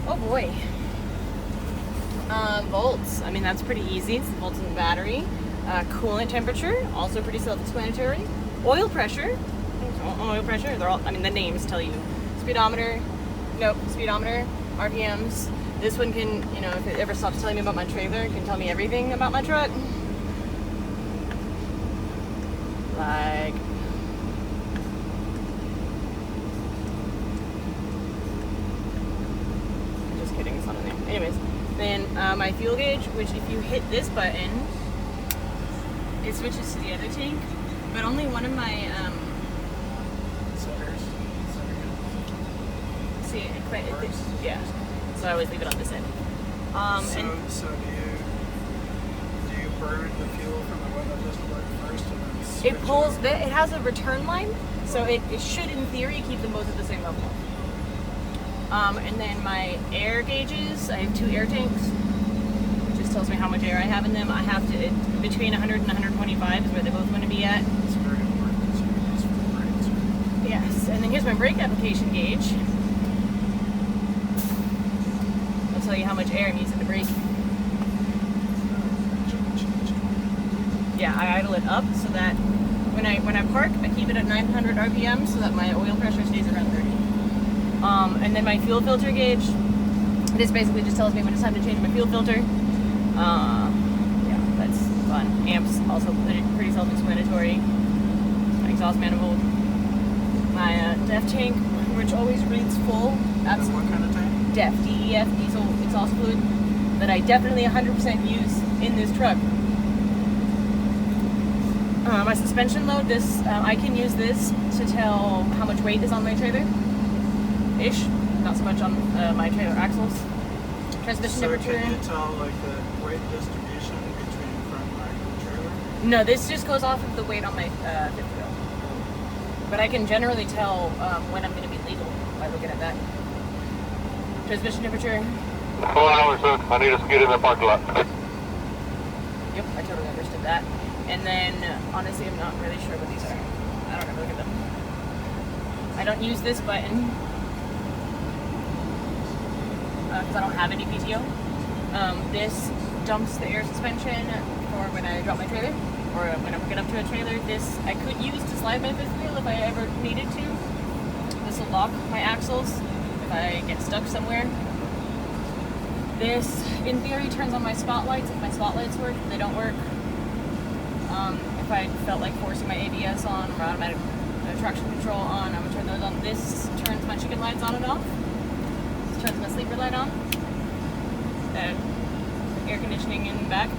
Oh boy. Volts. I mean, that's pretty easy. It's volts in the battery. Coolant temperature, also pretty self-explanatory. Oil pressure. Oil pressure. They're all. I mean, the names tell you. Speedometer. Nope. Speedometer. RPMs. This one can, you know, if it ever stops telling me about my trailer, it can tell me everything about my truck. Like. Just kidding. It's not in there. Anyways. Then my fuel gauge, which if you hit this button, it switches to the other tank, but only one of my yeah. So I always leave it on this end. So do you burn the fuel from the one that doesn't work first, and then switch It pulls. It has a return line, so it should, in theory, keep them both at the same level. And then my air gauges, I have 2 air tanks. It just tells me how much air I have in them. I have to, between 100 and 125 is where they both want to be at. It's very important. It's used for the brakes. Yes, and then here's my brake application gauge. I'll tell you how much air I'm using to brake. Yeah, I idle it up so that when I park, I keep it at 900 RPM so that my oil pressure stays around 30. And then my fuel filter gauge, this basically just tells me when it's time to change my fuel filter. Yeah, that's fun. Amps, also pretty self-explanatory. My exhaust manifold. My DEF tank, which always reads full. That's what kind of tank? DEF, DEF, diesel exhaust fluid, that I definitely 100% use in this truck. My suspension load, this I can use this to tell how much weight is on my trailer. Ish, not so much on my trailer axles. Transmission temperature. Can you tell like the weight distribution between front and back of the trailer? No, this just goes off of the weight on my fifth wheel. But I can generally tell when I'm going to be legal by looking at that. Transmission temperature. 4 hours, sir. I need us to get in the parking lot. Yep, I totally understood that. And then, honestly, I'm not really sure what these are. I don't ever look at them. I don't use this button because I don't have any PTO. This dumps the air suspension for when I drop my trailer or when I get up to a trailer. This I could use to slide my fifth wheel if I ever needed to. This will lock my axles if I get stuck somewhere. This, in theory, turns on my spotlights if my spotlights work. If they don't work, if I felt like forcing my ABS on or automatic traction control on, I would turn those on. This turns my chicken lights on and off. This turns my sleeper light on. Air conditioning in the back.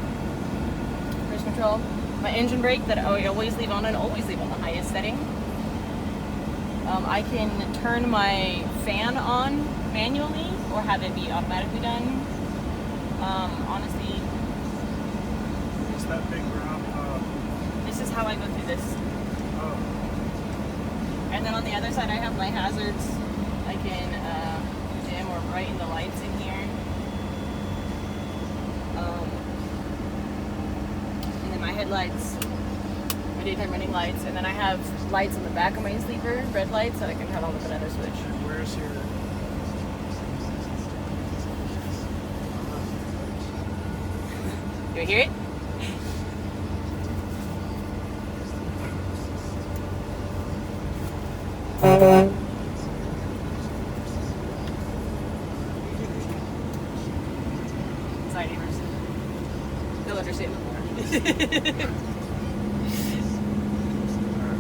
Cruise control. My engine brake that I always leave on and always leave on the highest setting. I can turn my fan on manually or have it be automatically done. Honestly, It's that big round. this is how I go through this. Oh. And then on the other side, I have my hazards. I can dim or brighten the lights in here. And then my headlights, my daytime running lights, and then I have lights on the back of my sleeper, red lights that I can turn on with another switch. And where's your? Do you hear it? Sorry, neighbors. They'll understand more.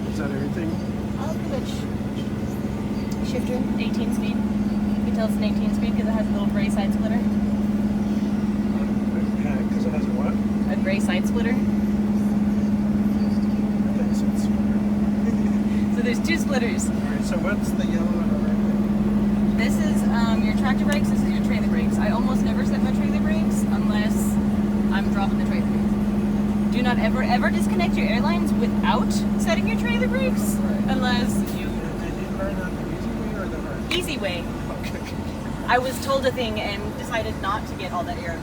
Is that everything? Pretty much. Shifter, 18 speed. You can tell it's an 18 speed because it has a little gray side splitter. Yeah, because it has a what? A gray side splitter. I think it's a splitter. So there's 2 splitters. All right. So what's the yellow and the red? This is your tractor brakes, this is your trailer brakes. I almost never set my trailer brakes unless I'm dropping the trailer. Do not ever disconnect your airlines without setting your trailer brakes unless you... Did you learn that the easy way or the hard way? Easy way. Okay. I was told a thing and decided not to get all that air in my